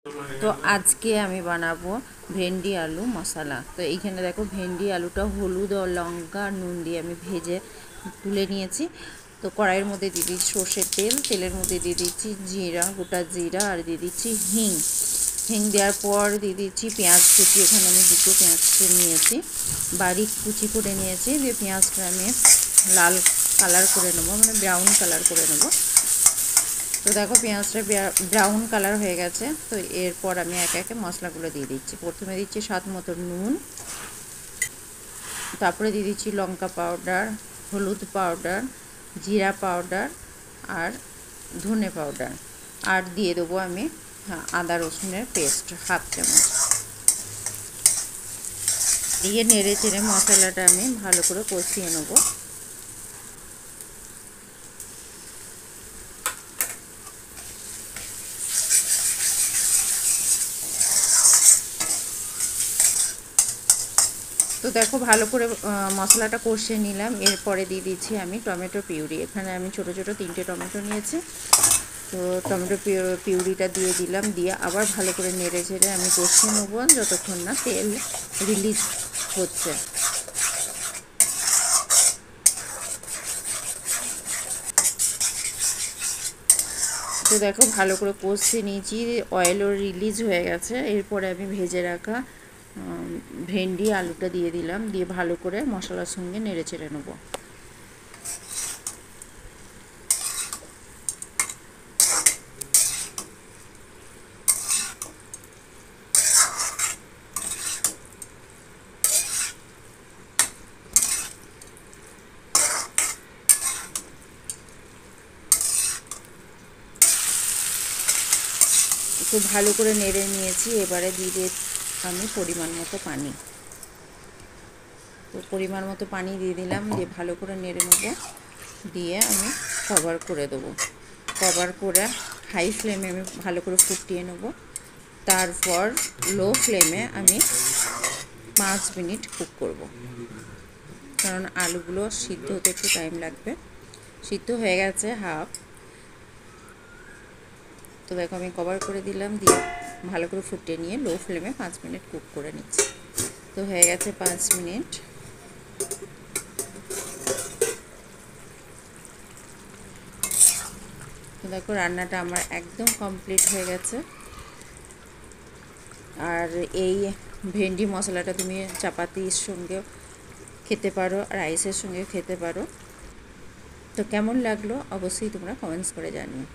তো আজকে আমি বানাবো ভেন্ডি আলু মশলা। তো এইখানে দেখো ভেন্ডি আলুটা হলুদ ও লঙ্কা আর নুন দিয়ে আমি ভেজে তুলে নিয়েছি। তো কড়াইয়ের মধ্যে দিয়ে দিচ্ছি সর্ষের তেল, তেলের মধ্যে দিয়ে দিচ্ছি জিরা, গোটা জিরা, আর দিয়ে দিচ্ছি হিং। হিং দেওয়ার পর দিয়ে দিচ্ছি পেঁয়াজ কুচি। এখানে আমি দুটো পেঁয়াজ নিয়েছি, বারিক কুচি করে নিয়েছি। দিয়ে পেঁয়াজটা আমি লাল কালার করে নেবো, মানে ব্রাউন কালার করে নেবো। তো দেখো পেঁয়াজটা ব্রাউন কালার হয়ে গেছে। তো এরপর আমি একে একে মশলাগুলো দিয়ে দিচ্ছি। প্রথমে দিচ্ছি স্বাদ মতো নুন, তারপরে দিয়ে দিচ্ছি লঙ্কা পাউডার, হলুদ পাউডার, জিরা পাউডার আর ধনে পাউডার। আর দিয়ে দেবো আমি আদা রসুনের পেস্ট হাফ চামচ। দিয়ে নেড়ে চেড়ে মশলাটা আমি ভালো করে কষিয়ে নেবো। তো দেখো ভালো করে মশলাটা কষিয়ে নিলাম। এরপরে দিয়ে দিচ্ছি আমি টমেটো পিউরি। এখানে আমি ছোট ছোট 3টে টমেটো নিয়েছি। তো টমেটো পিউরিটা দিয়ে দিলাম, দিয়ে আবার ভালো করে নেড়ে ছেড়ে আমি কষিয়ে নেবো যতক্ষণ না তেল রিলিজ হচ্ছে। তো দেখো ভালো করে কষিয়ে নিয়েছি, অয়েলও রিলিজ হয়ে গেছে। এরপরে আমি ভেজে রাখা ভেন্ডি আলুটা দিয়ে দিলাম, দিয়ে ভালো করে মশলার সঙ্গে নেড়ে চেড়ে নেবো। একটু ভালো করে নেড়ে নিয়েছি। এবারে দিয়ে আমি পরিমাণ মতো পানি। তো পরিমাণ মতো পানি দিয়ে দিলাম, দিয়ে ভালো করে নেড়ে নেবো। দিয়ে আমি কভার করে দেবো। কভার করে হাই ফ্লেমে আমি ভালো করে ফুটিয়ে নেবো। তারপর লো ফ্লেমে আমি 5 মিনিট কুক করব, কারণ আলুগুলো সিদ্ধ হতে একটু টাইম লাগবে। সিদ্ধ হয়ে গেছে হাফ। তো দেখো আমি কভার করে দিলাম, দিয়ে ভালো করে ফুটিয়ে নিয়ে লো ফ্লেমে 5 মিনিট কুক করে নিচ্ছি। তো হয়ে গেছে 5 মিনিট। তো দেখো রান্নাটা আমার একদম কমপ্লিট হয়ে গেছে। আর এই ভেন্ডি মশলাটা তুমি চাপাতির সঙ্গে খেতে পারো, রাইসের সঙ্গে খেতে পারো। তো কেমন লাগলো অবশ্যই তোমরা কমেন্টস করে জানিও।